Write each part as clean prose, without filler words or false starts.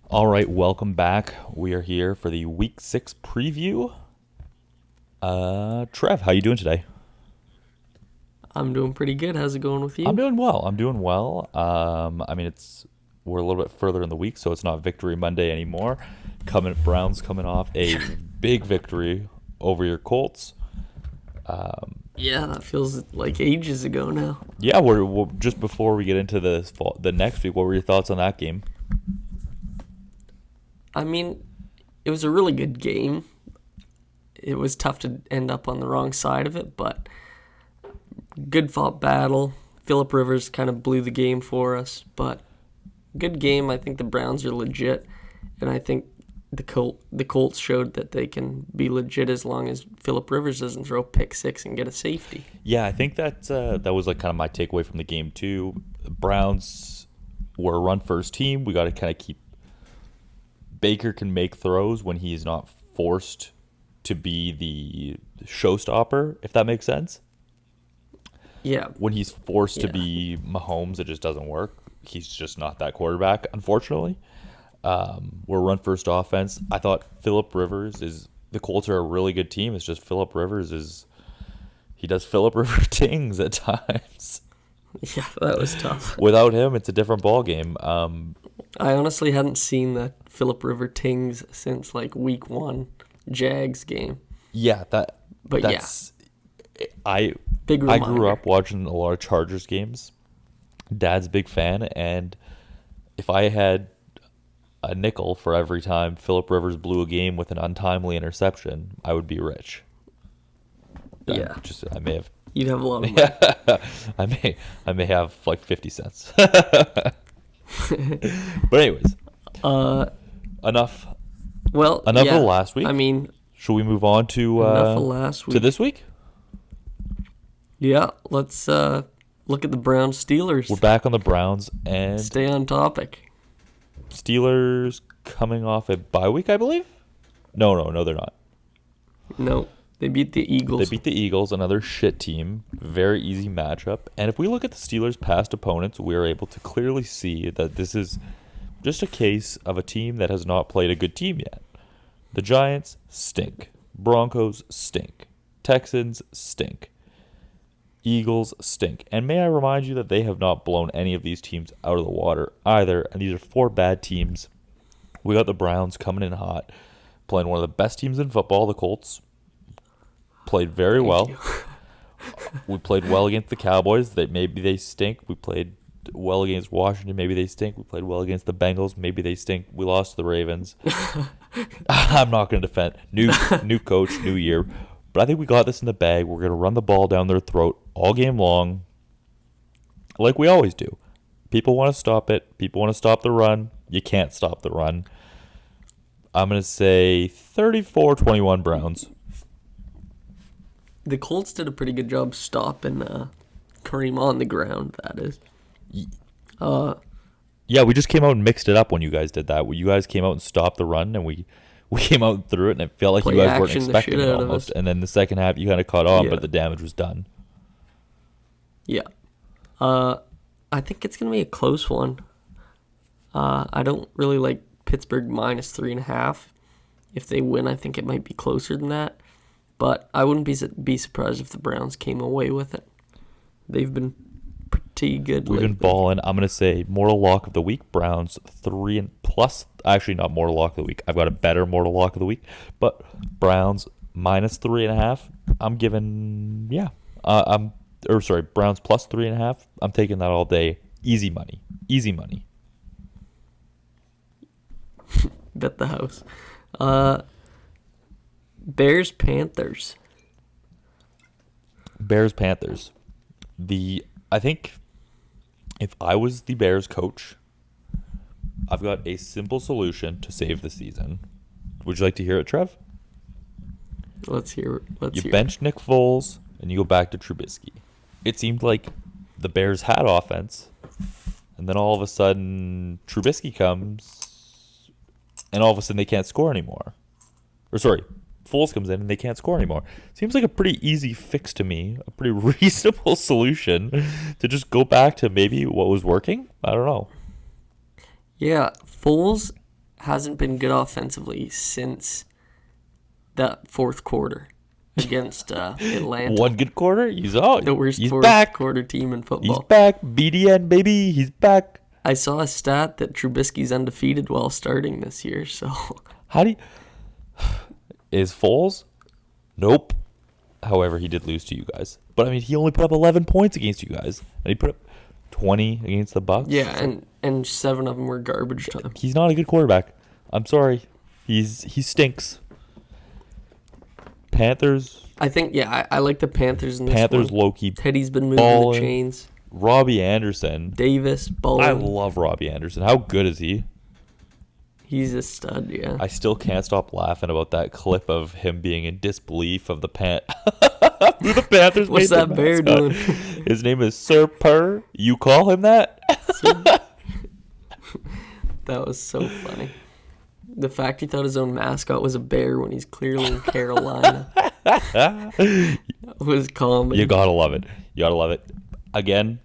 All right, welcome back. We are here for the Week 6 preview. Trev, how you doing today? I'm doing pretty good. How's it going with I'm you? doing well. I'm doing well. We're a little bit further in the week, so it's not Victory Monday anymore. Browns coming off a big victory over your Colts. Yeah, that feels like ages ago now. Yeah, we're just before we get into the next week. What were your thoughts on that game? I mean, it was a really good game. It was tough to end up on the wrong side of it, but good fought battle. Philip Rivers kind of blew the game for us, but good game. I think the Browns are legit, and I think the Colts showed that they can be legit as long as Philip Rivers doesn't throw pick six and get a safety. Yeah, I think that was like kind of my takeaway from the game too. Browns were a run first team. We got to kind of keep Baker can make throws when he's not forced to be the showstopper, if that makes sense. Yeah, When he's forced to yeah, be Mahomes, it just doesn't work. He's just not that quarterback, unfortunately. We're a run first offense. I thought Philip Rivers is the Colts are a really good team. It's just Philip Rivers is he does Philip Rivers things at times. yeah. That was tough. Without him, it's a different ball game. I honestly hadn't seen that Philip River Tings since like week one Jags game. Yeah, But yeah, that's I big I grew reminder. up watching a lot of Chargers games. Dad's a big fan, and if I had a nickel for every time Philip Rivers blew a game with an untimely interception, I would be rich. Yeah, I may have you'd have a lot of money. I may have like 50 cents. But anyways, Uh, enough well, enough of the yeah. last I week. mean, Should we move on enough of last to this week. week? Yeah, let's look at the Browns We're Steelers. back on the Browns and Stay on topic. Steelers coming off a bye week, I believe. No, they're not. No, they beat the They Eagles. beat the Eagles, another shit team. Very easy matchup. And if we look at the Steelers' past opponents, we are able to clearly see that this is just a case of a team that has not played a good team yet. The Giants stink. Broncos stink. Texans stink. Eagles stink. And may I remind you that they have not blown any of these teams out of the water either. And these are four bad teams. We got the Browns coming in hot, playing one of the best teams in football, the Colts. Played very Thank well. you. We played well against the Cowboys. Maybe they stink. We played well against Washington. Maybe they stink. We played well against the Bengals. Maybe they stink. We lost to the Ravens. I'm not going to defend. New coach, new year. But I think we got this in the bag. We're going to run the ball down their throat all game long, like we always do. People want to stop it. People want to stop the run. You can't stop the run. I'm going to say 34-21 Browns. The Colts did a pretty good job stopping Kareem on the ground. That is. Uh, Yeah, we just came out and mixed it up when you guys did that. You guys came out and stopped the run, and we came out and threw it, and it felt like you play guys weren't action the expecting shit it out of almost. us. And then the second half, you kind of caught on, Yeah, but the damage was done. yeah. Uh, I think it's gonna be a close one. I don't really like Pittsburgh minus 3.5. If they win, I think it might be closer than that. But I wouldn't be surprised if the Browns came away with it. They've been pretty good We've been lately. balling. I'm gonna say mortal lock of the week. Browns 3 and plus. Actually, not mortal lock of the week. I've got a better mortal lock of the week, but Browns minus 3.5. I'm giving I'm or sorry Browns plus 3.5. I'm taking that all day. Easy money. Easy money. Bet the house. Uh, Bears Panthers. Bears Panthers. I think if I was the Bears coach, I've got a simple solution to save the season. Would you like to hear it, Trev? Let's hear. Let's You hear. bench Nick Foles and you go back to Trubisky. It seemed like the Bears had offense, and then all of a sudden Trubisky comes, and all of a sudden they can't score anymore. Or sorry, Foles comes in and they can't score anymore. Seems like a pretty easy fix to me, a pretty reasonable solution to just go back to maybe what was working. I don't know. Yeah, Foles hasn't been good offensively since that fourth quarter against Atlanta. One good quarter, he's out. The worst He's fourth back. quarter team in football. He's back. BDN, baby. He's back. I saw a stat that Trubisky's undefeated while starting this year, so... How do you... Is Foles? Nope. However, he did lose to you guys. But, I mean, he only put up 11 points against you guys. And he put up 20 against the Bucs. Yeah, and 7 of them were garbage time. He's not a good quarterback. I'm sorry. He stinks. Panthers. I think, yeah, I like the Panthers in this Panthers one. low-key Teddy's been moving balling. the chains. Robbie Anderson. Davis, Bowen. I love Robbie Anderson. How good is he? He's a stud, yeah. I still can't stop laughing about that clip of him being in disbelief of the who the Panthers What's made that their bear mascot. doing? His name is Sir Purr. You call him that? That was so funny. The fact he thought his own mascot was a bear when he's clearly in Carolina was comedy. You gotta love it. You gotta love it. Again,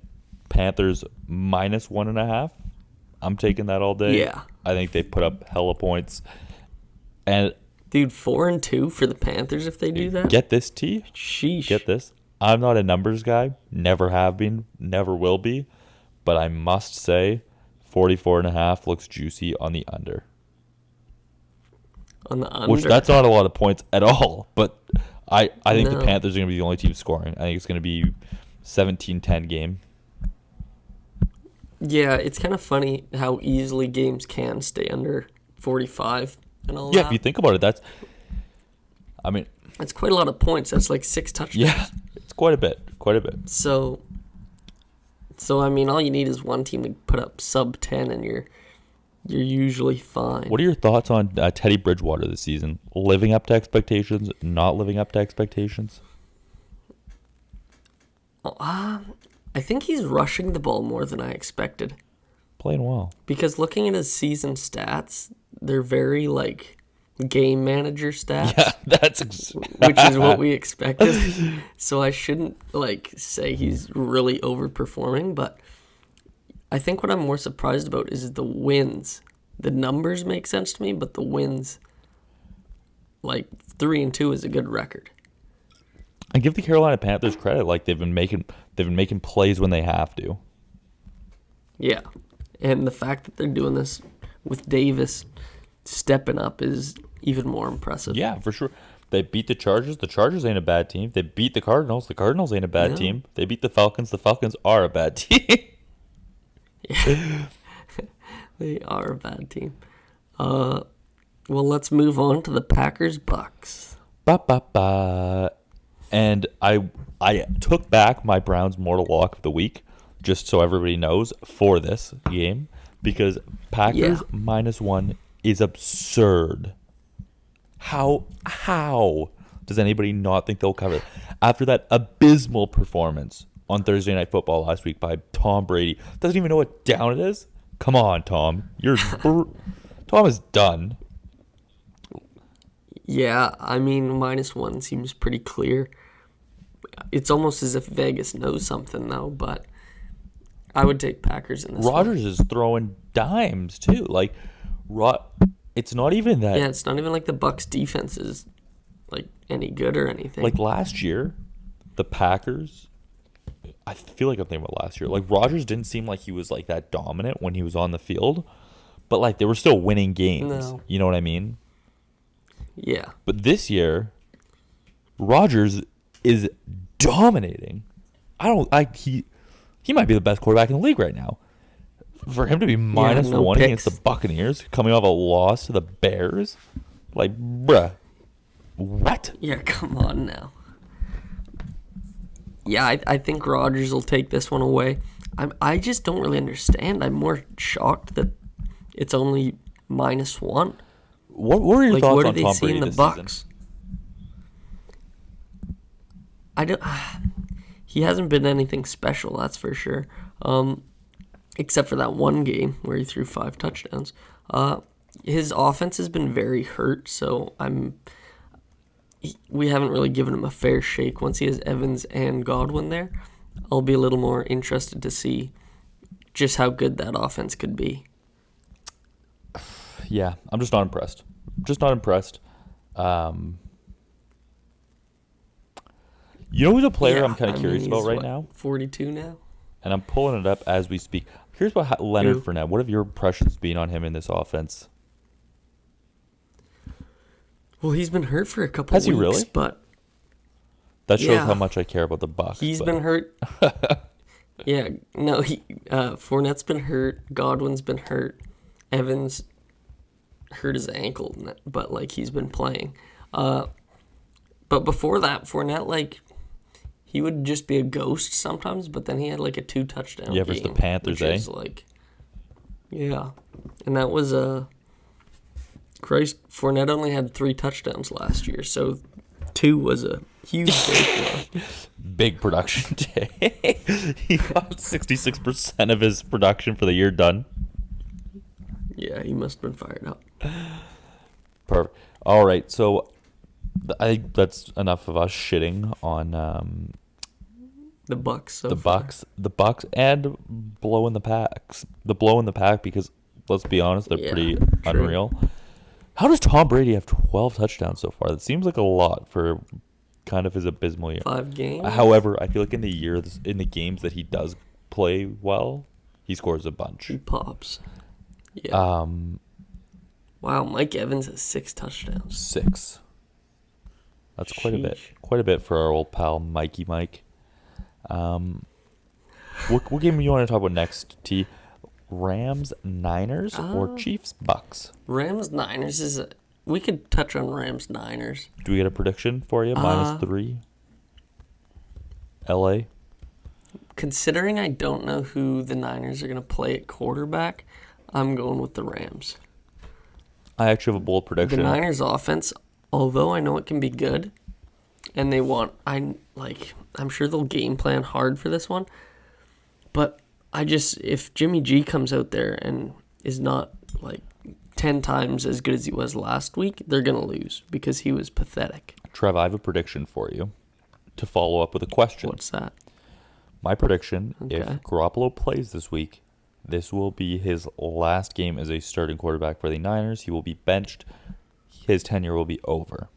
Panthers minus 1.5. I'm taking that all day. Yeah. I think they put up hella points. And Dude, 4-2 for the Panthers if they do that? get this, T. Sheesh. Get this. I'm not a numbers guy. Never have been. Never will be. But I must say, 44.5 looks juicy on the under. On the under. Which that's not a lot of points at all. But I think the No. Panthers are going to be the only team scoring. I think it's going to be 17-10 game. Yeah, it's kind of funny how easily games can stay under 45 and all Yeah, that. if you think about it, I mean, That's quite a lot of points. That's like 6 touchdowns. yeah, it's quite a bit. Quite a bit. So I mean, all you need is one team to put up sub 10 and you're usually fine. What are your thoughts on Teddy Bridgewater this season? Living up to expectations? Not living up to expectations? I think he's rushing the ball more than I expected. Playing well. Because looking at his season stats, they're very like game manager stats. Yeah, that's which is what we expected. So I shouldn't like say he's really overperforming, but I think what I'm more surprised about is the wins. The numbers make sense to me, but the wins, like 3-2 is a good record. I give the Carolina Panthers credit. Like they've been making plays when they have to. Yeah. And the fact that they're doing this with Davis stepping up is even more impressive. Yeah, for sure. They beat the Chargers. The Chargers ain't a bad team. They beat the Cardinals. The Cardinals ain't a bad team. They beat the Falcons. The Falcons are a bad team. They are a bad team. Well, let's move on to the Packers-Bucks. Ba. And I took back my Browns mortal lock of the week, just so everybody knows, for this game, because Packers -1 is absurd. How does anybody not think they'll cover it? After that abysmal performance on Thursday Night Football last week by Tom Brady, doesn't even know what down it is? Come on, Tom. Tom is done. Yeah, I mean, -1 seems pretty clear. It's almost as if Vegas knows something, though, but I would take Packers in this one. Rodgers is throwing dimes, too. Like, it's not even that. Yeah, it's not even like the Bucks defense is like any good or anything. Like last year, the Packers, I feel like I'm thinking about last year. Like Rodgers didn't seem like he was like that dominant when he was on the field, but like they were still winning games. No. You know what I mean? Yeah. But this year, Rodgers is dominating. He might be the best quarterback in the league right now. For him to be -1 against the Buccaneers, coming off a loss to the Bears, like, bruh, what? Yeah, come on now. Yeah, I think Rodgers will take this one away. I just don't really understand. I'm more shocked that it's only -1. What were your Like, thoughts what do on they Tom see Brady in the this Bucks? season? I don't. He hasn't been anything special, that's for sure. Except for that one game where he threw 5 touchdowns. His offense has been very hurt, so we haven't really given him a fair shake. Once he has Evans and Godwin there, I'll be a little more interested to see just how good that offense could be. Yeah, I'm just not impressed. Just not impressed. Um, you know who's a player I'm kind of curious about right now? 42 now? And I'm pulling it up as we speak. Here's about Leonard Fournette. What have your impressions been on him in this offense? Well, he's been hurt for a couple Has weeks, he really? But that shows how much I care about the Bucs. He's been hurt. Yeah, no, Fournette's been hurt. Godwin's been hurt. Evans hurt his ankle, but like he's been playing. But before that, Fournette, like, he would just be a ghost sometimes, but then he had like a 2 touchdown Yeah, versus game, the Panthers, which is like, yeah, and that was Christ. Fournette only had 3 touchdowns last year, so 2 was a huge day for him. Big production day. He got 66% of his production for the year done. Yeah, he must have been fired up. Perfect. All right, so I think that's enough of us shitting on the Bucs. The Bucs, and blowing the packs. The blow in the pack, because let's be honest, they're pretty unreal. How does Tom Brady have 12 touchdowns so far? That seems like a lot for kind of his abysmal year. 5 games. However, I feel like in the games that he does play well, he scores a bunch. He pops. Yeah. Wow, Mike Evans has 6 touchdowns. 6. That's quite a bit. Quite a bit for our old pal Mikey Mike. What game do you want to talk about next, T? Rams, Niners, or Chiefs, Bucks? Rams, Niners we could touch on Rams, Niners. Do we get a prediction for you? -3. LA? Considering I don't know who the Niners are going to play at quarterback, I'm going with the Rams. I actually have a bold prediction. The Niners offense, although I know it can be good, and I'm sure they'll game plan hard for this one, but if Jimmy G comes out there and is not like 10 times as good as he was last week, they're going to lose because he was pathetic. Trev, I have a prediction for you to follow up with a question. What's that? My prediction, if Garoppolo plays this week, this will be his last game as a starting quarterback for the Niners. He will be benched. His tenure will be over.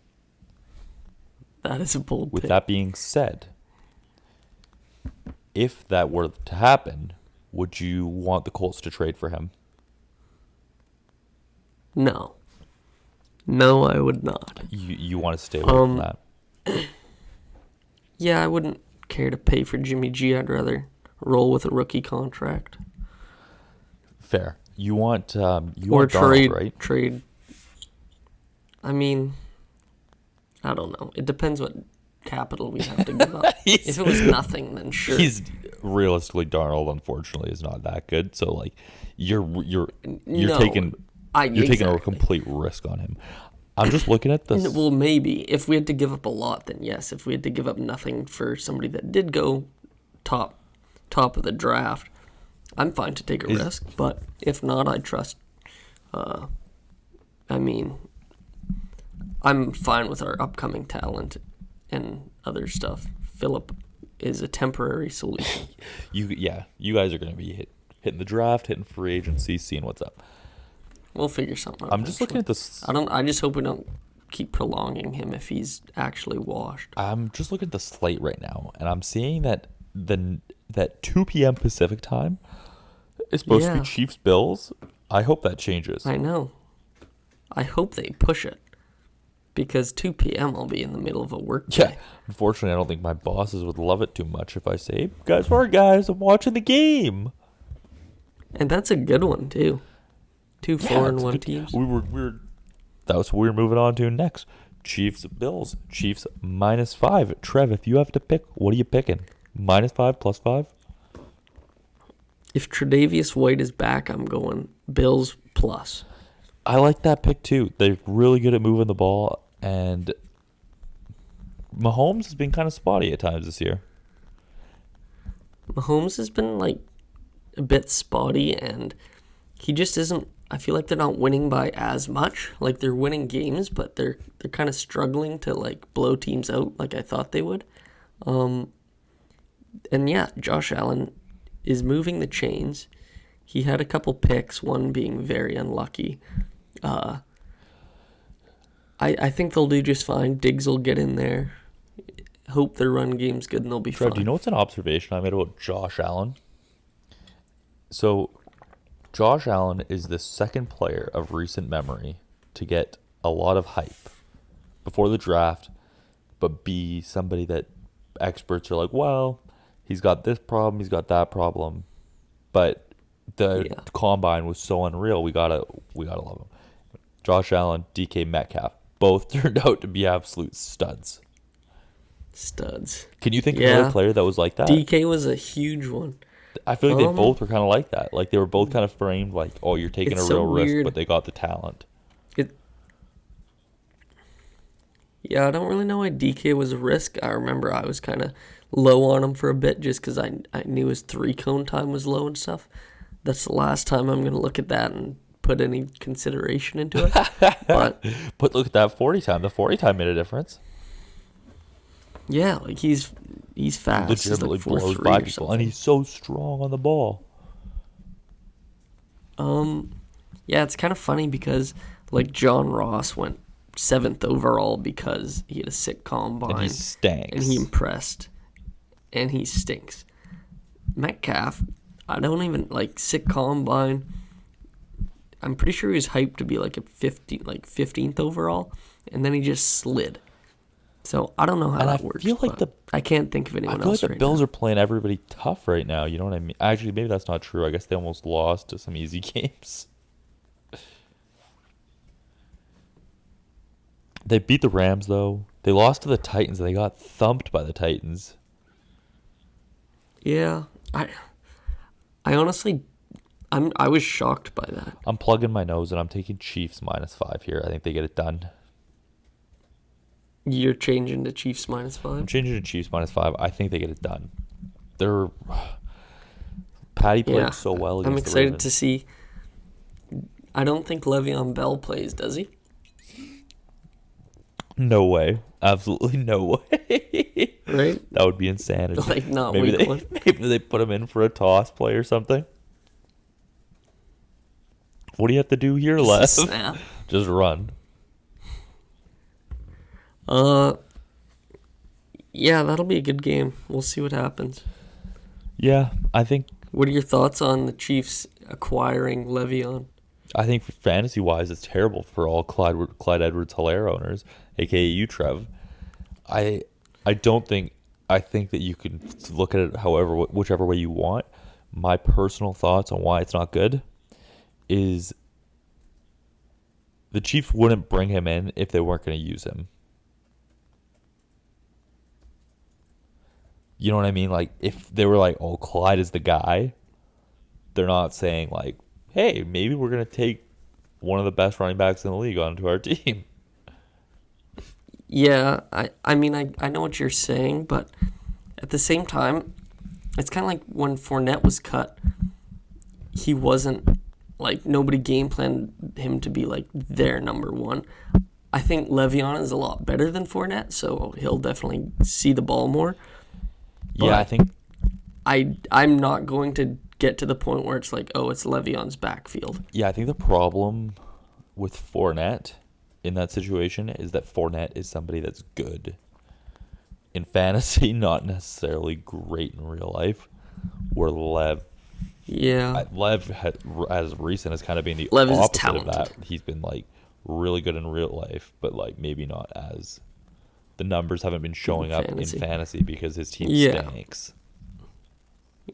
That is a bold With pick. that being said, if that were to happen, would you want the Colts to trade for him? No. No, I would not. You want to stay away from that? Yeah, I wouldn't care to pay for Jimmy G. I'd rather roll with a rookie contract. Fair. You want or want trade, Darnold, right? Trade. I mean, I don't know. It depends what capital we have to give up. If it was nothing, then sure. He's realistically, Darnold, unfortunately, is not that good. So like, you're taking a complete risk on him. I'm just looking at this. Well, maybe if we had to give up a lot, then yes. If we had to give up nothing for somebody that did go top of the draft, I'm fine to take a risk. But if not, I trust. I'm fine with our upcoming talent and other stuff. Phillip is a temporary solution. You guys are going to be hitting the draft, hitting free agency, seeing what's up. We'll figure something out. I'm just looking at this. I just hope we don't keep prolonging him if he's actually washed. I'm just looking at the slate right now, and I'm seeing that that 2 p.m. Pacific time is supposed to be Chiefs Bills. I hope that changes. I know. I hope they push it. Because 2 p.m. I'll be in the middle of a work day. Yeah. Unfortunately, I don't think my bosses would love it too much if I say, guys, I'm watching the game. And that's a good one, too. 2 4-1 teams. That was what we were moving on to next. Chiefs Bills. Chiefs -5. Trev, if you have to pick, what are you picking? -5, +5? If Tre'Davious White is back, I'm going Bills plus. I like that pick too. They're really good at moving the ball, and Mahomes has been kind of spotty at times this year. Mahomes has been like a bit spotty, and he just isn't. I feel like they're not winning by as much. Like they're winning games, but they're kind of struggling to like blow teams out like I thought they would. And yeah, Josh Allen is moving the chains. He had a couple picks, one being very unlucky. I think they'll do just fine. Diggs will get in there. Hope their run game's good and they'll be Trev, fine. do you know what's an observation I made about Josh Allen? So, Josh Allen is the second player of recent memory to get a lot of hype before the draft, but be somebody that experts are like, well, he's got this problem, he's got that problem, but the combine was so unreal. We gotta love him. Josh Allen, DK Metcalf, both turned out to be absolute studs. Studs. Can you think of another player that was like that? DK was a huge one. I feel like they both were kind of like that. Like they were both kind of framed like, oh, you're taking a real risk, but they got the talent. Yeah, I don't really know why DK was a risk. I remember I was kind of low on him for a bit just because I knew his 3-cone time was low and stuff. That's the last time I'm going to look at that and put any consideration into it. But look at that 40 time. The 40 time made a difference. Yeah, like he's fast. Legitimately he's like blows by people, and he's so strong on the ball. Yeah, it's kind of funny because like John Ross went 7th overall because he had a sick combine. And he stinks. And he impressed. And he stinks. Metcalf, I don't even like sick combine. I'm pretty sure he was hyped to be like 15th overall, and then he just slid. So I don't know how that works. I can't think of anyone else. I feel like the Bills are playing everybody tough right now. You know what I mean? Actually, maybe that's not true. I guess they almost lost to some easy games. They beat the Rams though. They lost to the Titans and they got thumped by the Titans. Yeah, I honestly, I was shocked by that. I'm plugging my nose and I'm taking Chiefs -5 here. I think they get it done. You're changing to Chiefs -5? I'm changing to Chiefs -5. I think they get it done. They're Patty played so well against I'm the excited Ravens. to see. I don't think Le'Veon Bell plays, does he? No way. Absolutely no way. Right? That would be insanity. Like, not maybe week one. Maybe they put him in for a toss play or something. What do you have to do here, Les? Snap. Just run. Yeah, that'll be a good game. We'll see what happens. Yeah, I think. What are your thoughts on the Chiefs acquiring Le'Veon? I think fantasy-wise, it's terrible for all Clyde Edwards-Helaire owners, aka you, Trev. I don't think. I think that you can look at it whichever way you want. My personal thoughts on why it's not good is the Chiefs wouldn't bring him in if they weren't going to use him. You know what I mean? Like, if they were like, oh, Clyde is the guy, they're not saying, like, hey, maybe we're going to take one of the best running backs in the league onto our team. Yeah, I mean, I know what you're saying, but at the same time, it's kind of like when Fournette was cut, he wasn't, like, nobody game planned him to be, like, their number one. I think Le'Veon is a lot better than Fournette, so he'll definitely see the ball more. But Yeah, I think I'm not going to get to the point where it's like, oh, it's Le'Veon's backfield. Yeah, I think the problem with Fournette in that situation is that Fournette is somebody that's good in fantasy, not necessarily great in real life. Where Lev as recent has kind of been the opposite of that. He's been like really good in real life, but like maybe not as the numbers haven't been showing up in fantasy because his team stinks.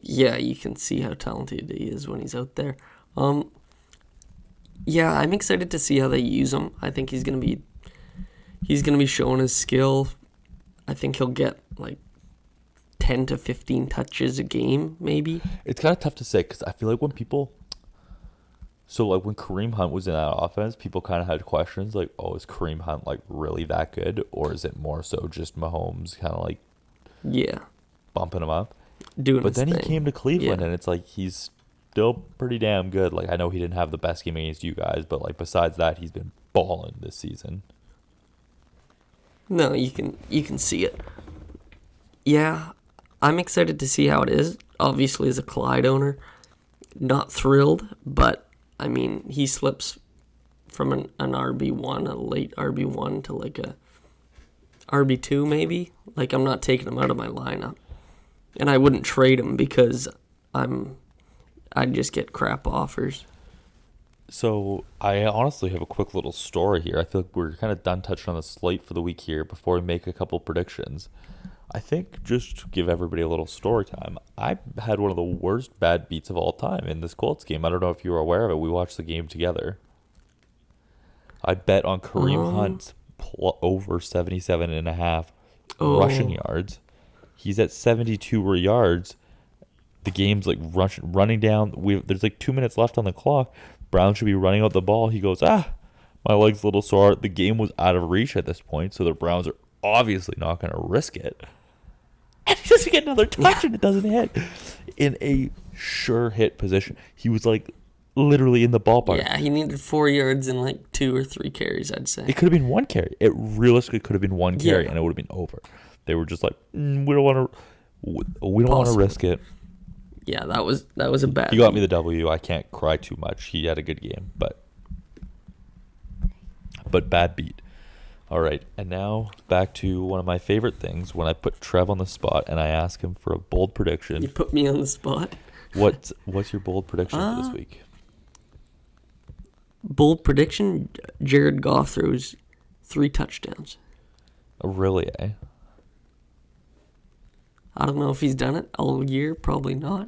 Yeah, you can see how talented he is when he's out there. Yeah, I'm excited to see how they use him. I think he's gonna be showing his skill. I think he'll get like 10 to 15 touches a game, maybe. It's kind of tough to say because I feel like when Kareem Hunt was in that offense, people kind of had questions like, oh, is Kareem Hunt like really that good? Or is it more so just Mahomes kind of like bumping him up? But then he came to Cleveland and it's like he's still pretty damn good. Like I know he didn't have the best game against you guys, but like besides that, he's been balling this season. No, you can see it. Yeah, I'm excited to see how it is. Obviously, as a Clyde owner, not thrilled, but I mean, he slips from an RB1, a late RB1 to like a RB2 maybe. Like I'm not taking him out of my lineup. And I wouldn't trade him because I'd just get crap offers. So I honestly have a quick little story here. I feel like we're kind of done touching on the slate for the week here before we make a couple predictions. I think just to give everybody a little story time, I had one of the worst bad beats of all time in this Colts game. I don't know if you were aware of it. We watched the game together. I bet on Kareem Hunt's over 77.5 rushing yards. He's at 72 yards. The game's like running down. There's like 2 minutes left on the clock. Brown should be running out the ball. He goes, my leg's a little sore. The game was out of reach at this point, so the Browns are obviously not going to risk it. And he doesn't get another touch, and it doesn't hit. In a sure hit position. He was like literally in the ballpark. Yeah, he needed 4 yards and like 2 or 3 carries, I'd say. It could have been 1 carry. It realistically could have been 1 carry, and it would have been over. They were just like, we don't want to risk it. Yeah, that was a bad. He got me the W. I can't cry too much. He had a good game, but bad beat. All right, and now back to one of my favorite things when I put Trev on the spot and I ask him for a bold prediction. You put me on the spot. What's your bold prediction for this week? Bold prediction: Jared Goff throws 3 touchdowns. Really, eh? I don't know if he's done it all year. Probably not.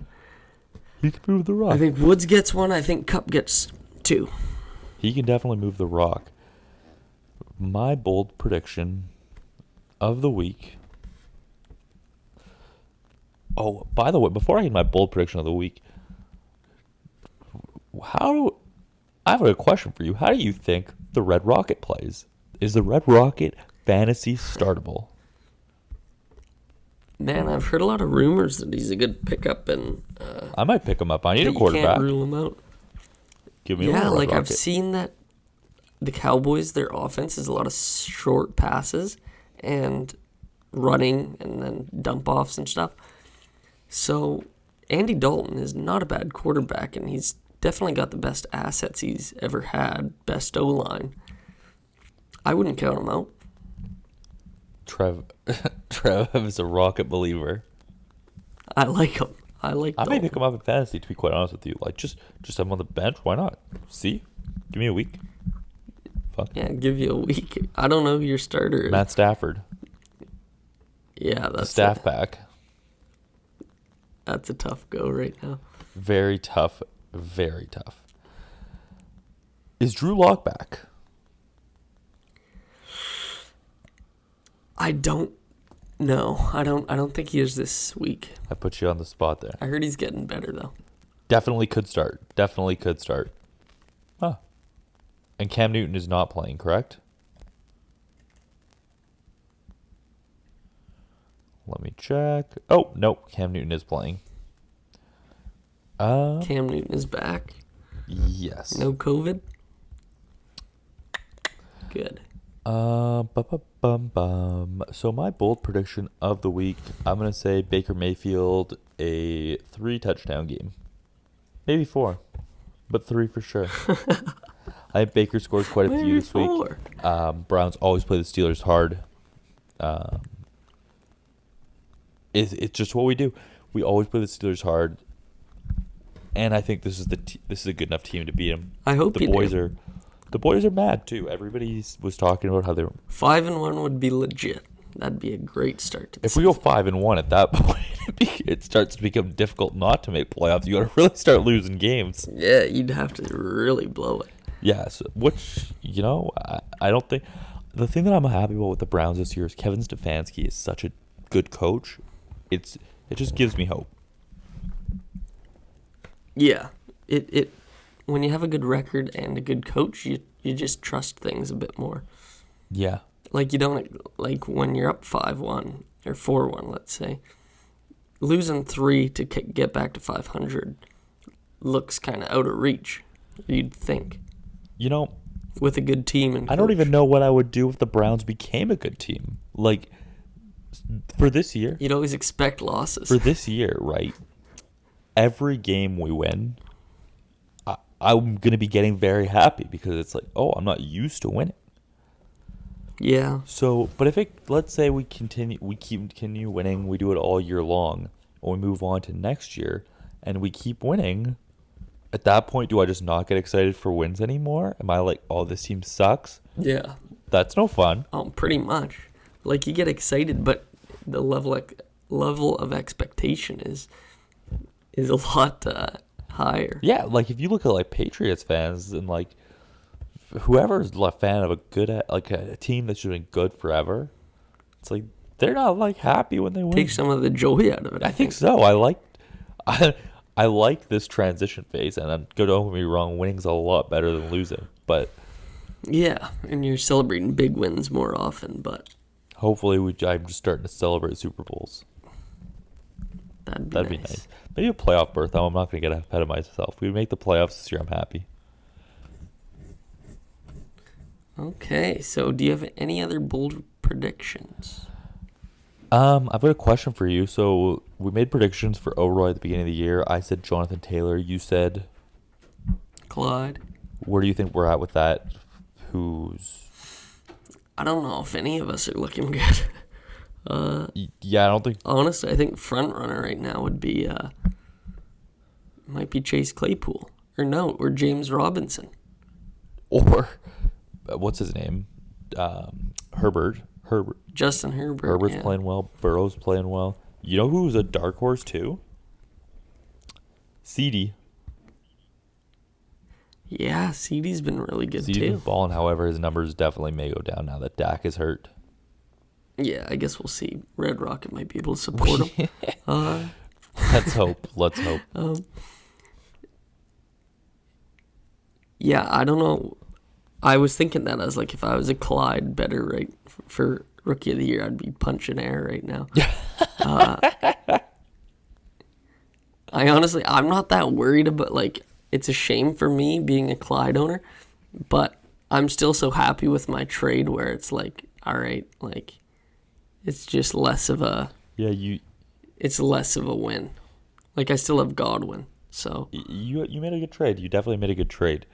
He can move the rock. I think Woods gets 1. I think Kupp gets 2. He can definitely move the rock. My bold prediction of the week. Oh, by the way, before I get my bold prediction of the week, I have a question for you. How do you think the Red Rocket plays? Is the Red Rocket fantasy startable? Man, I've heard a lot of rumors that he's a good pickup, and I might pick him up. I need a you quarterback. can't rule him out. Give me a Red like Rocket. I've seen that the Cowboys, their offense is a lot of short passes and running and then dump offs and stuff. So Andy Dalton is not a bad quarterback, and he's definitely got the best assets he's ever had, best O-line. I wouldn't count him out. Trev is a Rocket believer. I like him. I may Dalton. pick him up in fantasy, to be quite honest with you. Like, just have him on the bench. Why not? See? Give me a week. Fuck. Yeah, give you a week. I don't know who your starter is. Matt Stafford. Yeah, The that's staff pack. That's a tough go right now. Very tough. Very tough. Is Drew Lock back? I don't know. I don't think he is this week. I put you on the spot there. I heard he's getting better though. Definitely could start. Huh. And Cam Newton is not playing, correct? Let me check. Oh, no. Cam Newton is playing. Cam Newton is back. Yes. No COVID. Good. So my bold prediction of the week, I'm going to say Baker Mayfield, a 3 touchdown game. Maybe 4, but 3 for sure. I think Baker scores quite a few this week. 4. Browns always play the Steelers hard. It's just what we do. We always play the Steelers hard, and I think this is a good enough team to beat them. I hope the boys are mad too. Everybody was talking about how they were 5-1 would be legit. That'd be a great start to the If we go 5-1 at that point, it starts to become difficult not to make playoffs. You got to really start losing games. Yeah, you'd have to really blow it. Yeah, so, which I don't think the thing that I'm happy about with the Browns this year is Kevin Stefanski is such a good coach. It just gives me hope. Yeah, it when you have a good record and a good coach, you just trust things a bit more. Yeah. Like you don't like when you're up 5-1 or 4-1, let's say, losing 3 to get back to 500 looks kind of out of reach. You'd think. With a good team and I don't even know what I would do if the Browns became a good team. Like for this year. You'd always expect losses. For this year, right? Every game we win, I'm going to be getting very happy because it's like, oh, I'm not used to winning. Yeah. So, but if let's say we continue winning, we do it all year long, and we move on to next year, and we keep winning, at that point, do I just not get excited for wins anymore? Am I like, oh, this team sucks? Yeah. That's no fun. Pretty much. Like, you get excited, but the level of expectation is a lot higher. Yeah, like if you look at like Patriots fans and like whoever's a fan of a team that's been good forever, it's like they're not like happy when they win. Take some of the joy out of it. I think so. I like this transition phase, and don't get me wrong, winning's a lot better than losing, but yeah, and you're celebrating big wins more often, but hopefully I'm just starting to celebrate Super Bowls. That'd be nice. Maybe a playoff berth. I'm not going to get ahead of myself. If we make the playoffs this year, I'm happy. Okay, so do you have any other bold predictions? I've got a question for you. So we made predictions for O'Roy at the beginning of the year. I said Jonathan Taylor. You said Clyde. Where do you think we're at with that? I don't know if any of us are looking good. Yeah, I don't think. Honestly, I think front runner right now would be might be Chase Claypool or James Robinson Or what's his name? Herbert. Justin Herbert. Herbert's playing well. Burrow's playing well. You know who's a dark horse too? CD. Yeah, CD's been really good CD's too. been balling. However, his numbers definitely may go down now that Dak is hurt. Yeah, I guess we'll see. Red Rocket might be able to support him. Let's hope. Yeah, I don't know. I was thinking that. I was like, if I was a Clyde better right for Rookie of the Year, I'd be punching air right now. I'm not that worried about, like, it's a shame for me being a Clyde owner, but I'm still so happy with my trade where it's like, all right, like, it's just less of a... Yeah, It's less of a win. Like, I still have Godwin, so... You made a good trade. You definitely made a good trade.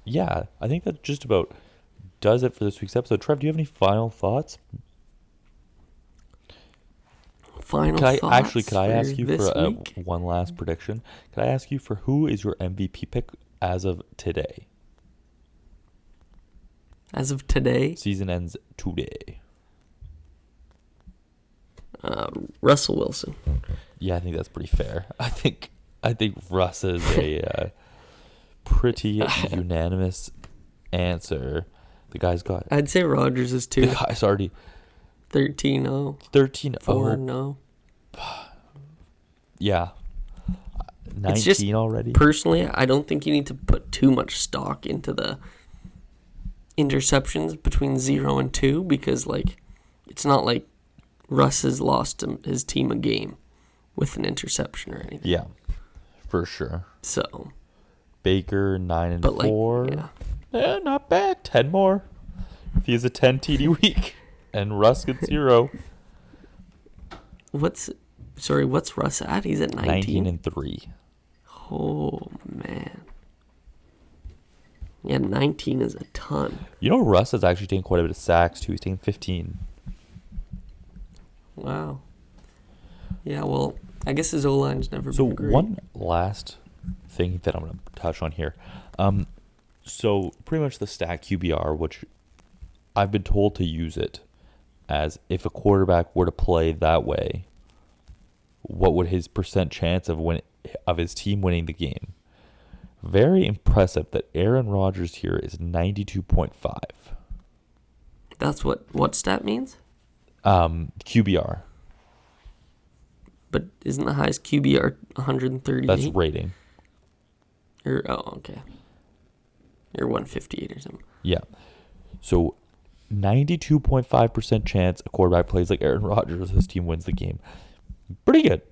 Yeah, I think that just about does it for this week's episode. Trev, do you have any final thoughts? Could I ask you for one last prediction? Could I ask you for who is your MVP pick as of today? As of today? Season ends today. Russell Wilson. Yeah, I think that's pretty fair. I think Russ is a pretty unanimous answer. The guy's got... I'd say Rodgers is too. The guy's already... 13-0. 13-0. 4-0. Yeah. 19 it's just, already. Personally, I don't think you need to put too much stock into the interceptions between 0 and 2 because, like, it's not like Russ has lost his team a game with an interception or anything. Yeah, for sure. So... Baker 9 and 4. Like, yeah, not bad. 10 more. If he has a 10 TD week, and Russ gets 0. What's Russ at? He's at 19. 19 and 3. Oh man. Yeah, 19 is a ton. You know, Russ has actually taken quite a bit of sacks too. He's taken 15. Wow. Yeah, well, I guess his O-line's never been great. So one last thing that I'm going to touch on here. So pretty much the stat QBR, which I've been told to use it as if a quarterback were to play that way, what would his percent chance of his team winning the game? Very impressive that Aaron Rodgers here is 92.5. That's what stat means? QBR. But isn't the highest QBR 138? That's rating. Okay. Or 158 or something. Yeah. So 92.5% chance a quarterback plays like Aaron Rodgers, his team wins the game. Pretty good.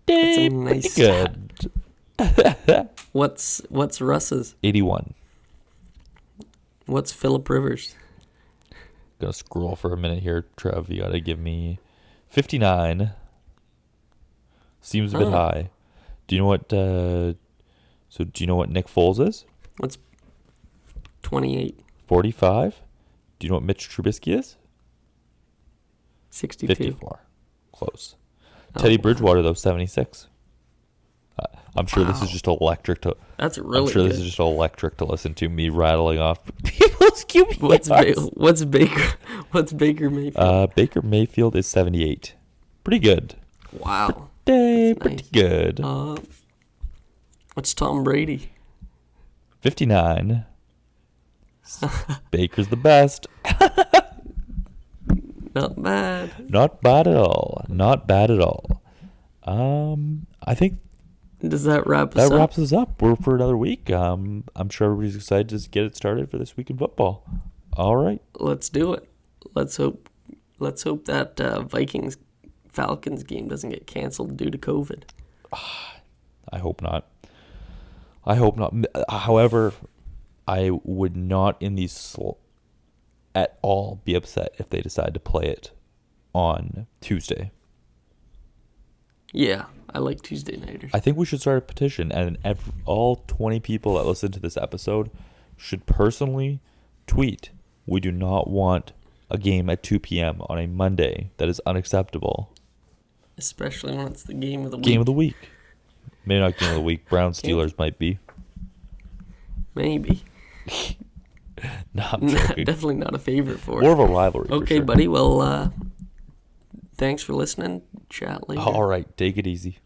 That's a nice good. What's Russ's? 81. What's Phillip Rivers? Gonna scroll for a minute here, Trev. You gotta give me 59. Seems a bit high. Do you know what So do you know what Nick Foles is? What's 28? 45. Do you know what Mitch Trubisky is? 62. 54. Close. Oh, Teddy wow. Bridgewater, though, 76. I'm sure this is Wow. just electric to. That's really I'm sure good. this is just electric to listen to me rattling off people's QBRs. What's Baker Mayfield? Baker Mayfield is 78. Pretty good. Wow. Pretty That's nice. good. What's Tom Brady? 59. Baker's the best. Not bad. Not bad at all. Not bad at all. I think Does that wrap us that up? wraps us up. We're for another week. I'm sure everybody's excited to get it started for this week in football. All right. Let's do it. Let's hope that Vikings Falcons game doesn't get canceled due to COVID. I hope not. However, I would not at all be upset if they decide to play it on Tuesday. Yeah, I like Tuesday nighters. I think we should start a petition, and all 20 people that listen to this episode should personally tweet, "We do not want a game at 2 p.m. on a Monday. That is unacceptable." Especially when it's the game of the week. Game of the week. Maybe not game of the week. Browns Steelers might be. Maybe. No, I'm joking. Definitely not a favorite for More it. of a rivalry. for Okay, sure. buddy. Well, thanks for listening. Chat later. All right. Take it easy.